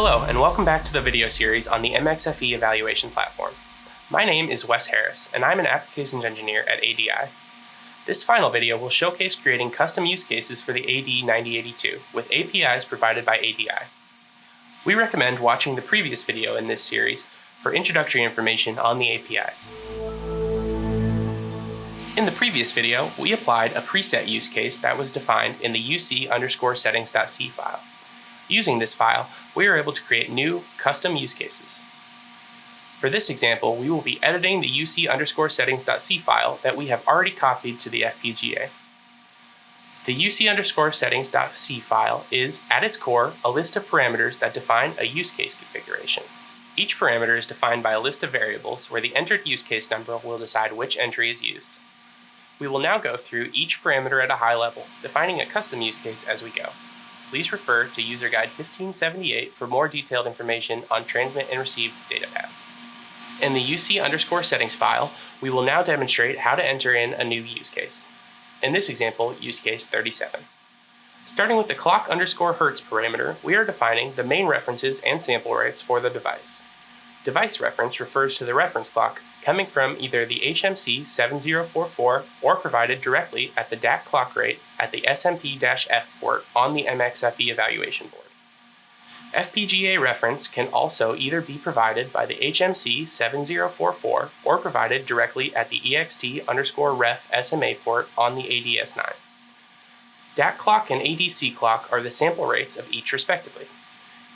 Hello, and welcome back to the video series on the MxFE evaluation platform. My name is Wes Harris, and I'm an applications engineer at ADI. This final video will showcase creating custom use cases for the AD 9082 with APIs provided by ADI. We recommend watching the previous video in this series for introductory information on the APIs. In the previous video, we applied a preset use case that was defined in the uc_settings.c file. Using this file, we are able to create new custom use cases. For this example, we will be editing the uc_settings.c file that we have already copied to the FPGA. The uc_settings.c file is, at its core, a list of parameters that define a use case configuration. Each parameter is defined by a list of variables where the entered use case number will decide which entry is used. We will now go through each parameter at a high level, defining a custom use case as we go. Please refer to User Guide 1578 for more detailed information on transmit and received data paths. In the uc_settings file, we will now demonstrate how to enter in a new use case. In this example, use case 37. Starting with the clock_hertz parameter, we are defining the main references and sample rates for the device. Device reference refers to the reference clock coming from either the HMC 7044 or provided directly at the DAC clock rate at the SMP-F port on the MxFE evaluation board. FPGA reference can also either be provided by the HMC 7044 or provided directly at the EXT_ref SMA port on the ADS9. DAC clock and ADC clock are the sample rates of each respectively.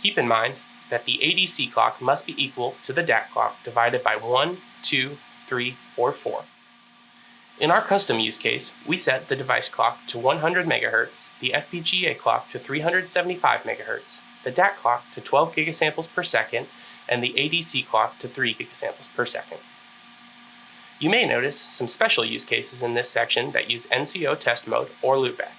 Keep in mind that the ADC clock must be equal to the DAC clock divided by 1, 2, 3, or 4. In our custom use case, we set the device clock to 100 MHz, the FPGA clock to 375 MHz, the DAC clock to 12 gigasamples per second, and the ADC clock to 3 gigasamples per second. You may notice some special use cases in this section that use NCO test mode or loopback.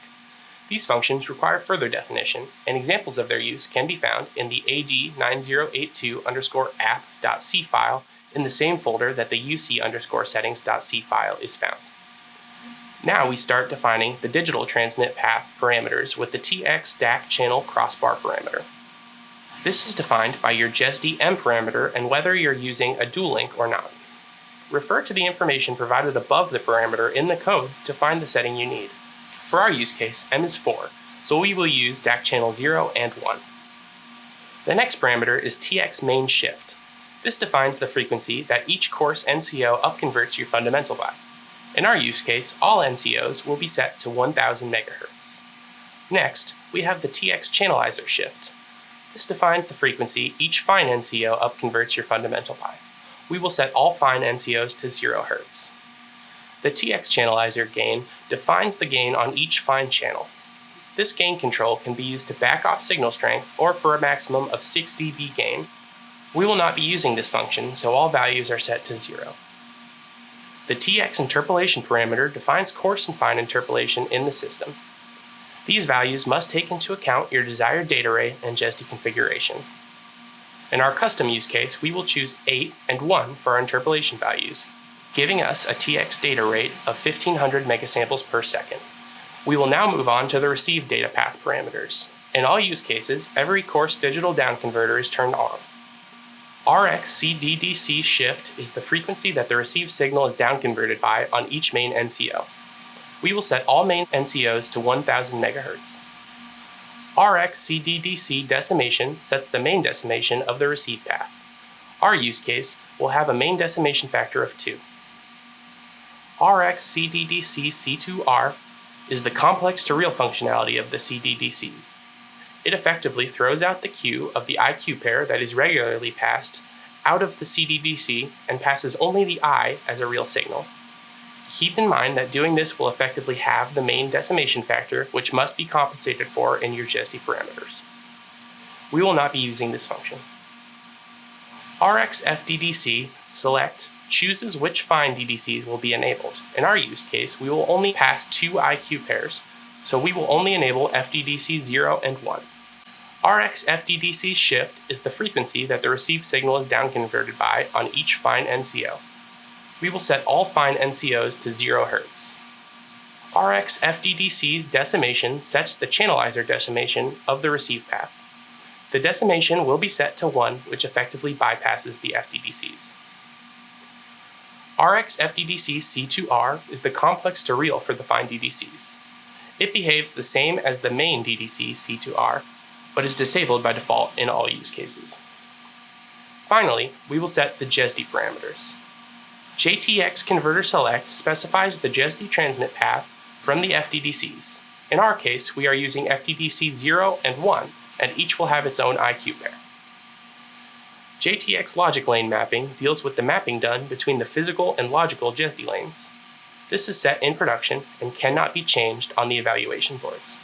These functions require further definition, and examples of their use can be found in the AD9082_app.c file in the same folder that the uc_settings.c file is found. Now we start defining the digital transmit path parameters with the TX DAC channel crossbar parameter. This is defined by your JESD M parameter and whether you're using a dual link or not. Refer to the information provided above the parameter in the code to find the setting you need. For our use case, M is 4, so we will use DAC channel 0 and 1. The next parameter is TX main shift. This defines the frequency that each course NCO upconverts your fundamental by. In our use case, all NCOs will be set to 1000 MHz. Next, we have the TX channelizer shift. This defines the frequency each fine NCO upconverts your fundamental by. We will set all fine NCOs to 0 Hz. The TX channelizer gain defines the gain on each fine channel. This gain control can be used to back off signal strength or for a maximum of 6 dB gain. We will not be using this function, so all values are set to 0. The TX interpolation parameter defines coarse and fine interpolation in the system. These values must take into account your desired data rate and JESD configuration. In our custom use case, we will choose 8 and 1 for our interpolation values, giving us a TX data rate of 1500 megasamples per second. We will now move on to the received data path parameters. In all use cases, every coarse digital down converter is turned on. RxCDDC shift is the frequency that the received signal is downconverted by on each main NCO. We will set all main NCOs to 1000 MHz. RxCDDC decimation sets the main decimation of the received path. Our use case will have a main decimation factor of 2. RxCDDC C2R is the complex to real functionality of the CDDCs. It effectively throws out the Q of the IQ pair that is regularly passed out of the CDDC and passes only the I as a real signal. Keep in mind that doing this will effectively halve the main decimation factor, which must be compensated for in your JESD parameters. We will not be using this function. RxFDDC select chooses which fine DDCs will be enabled. In our use case, we will only pass 2 IQ pairs, so we will only enable FDDC 0 and 1. RxFDDC shift is the frequency that the received signal is downconverted by on each fine NCO. We will set all fine NCOs to 0 Hz. RxFDDC decimation sets the channelizer decimation of the receive path. The decimation will be set to 1, which effectively bypasses the FDDCs. RX FDDC C2R is the complex to real for the fine DDCs. It behaves the same as the main DDC C2R, but is disabled by default in all use cases. Finally, we will set the JESD parameters. JTX converter select specifies the JESD transmit path from the FDDCs. In our case, we are using FDDC 0 and 1, and each will have its own IQ pair. JTX logic lane mapping deals with the mapping done between the physical and logical JESD lanes. This is set in production and cannot be changed on the evaluation boards.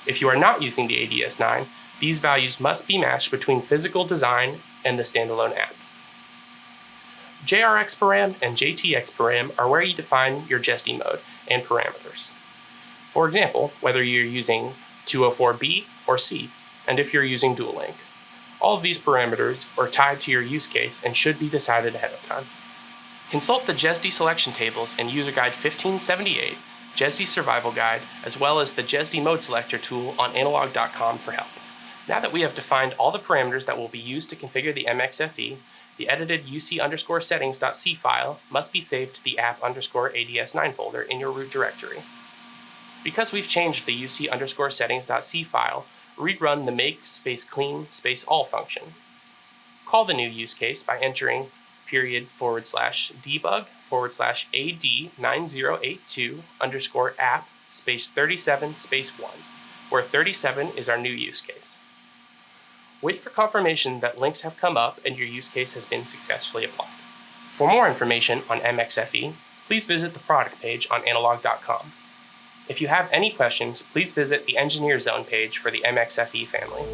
If you are not using the ADS9, these values must be matched between physical design and the standalone app. JRX param and JTX param are where you define your JESD mode and parameters. For example, whether you're using 204B or C, and if you're using dual link. All of these parameters are tied to your use case and should be decided ahead of time. Consult the JESD selection tables in User Guide 1578, JESD Survival Guide, as well as the JESD Mode Selector tool on analog.com for help. Now that we have defined all the parameters that will be used to configure the MxFE, the edited uc_settings.c file must be saved to the app_ads9 folder in your root directory. Because we've changed the uc_settings.c file, rerun the make --clean --all function. Call the new use case by entering !/debug/AD9082_app_37_1, where 37 is our new use case. Wait for confirmation that links have come up and your use case has been successfully applied. For more information on MxFE, please visit the product page on analog.com. If you have any questions, please visit the EngineerZone page for the MxFE family.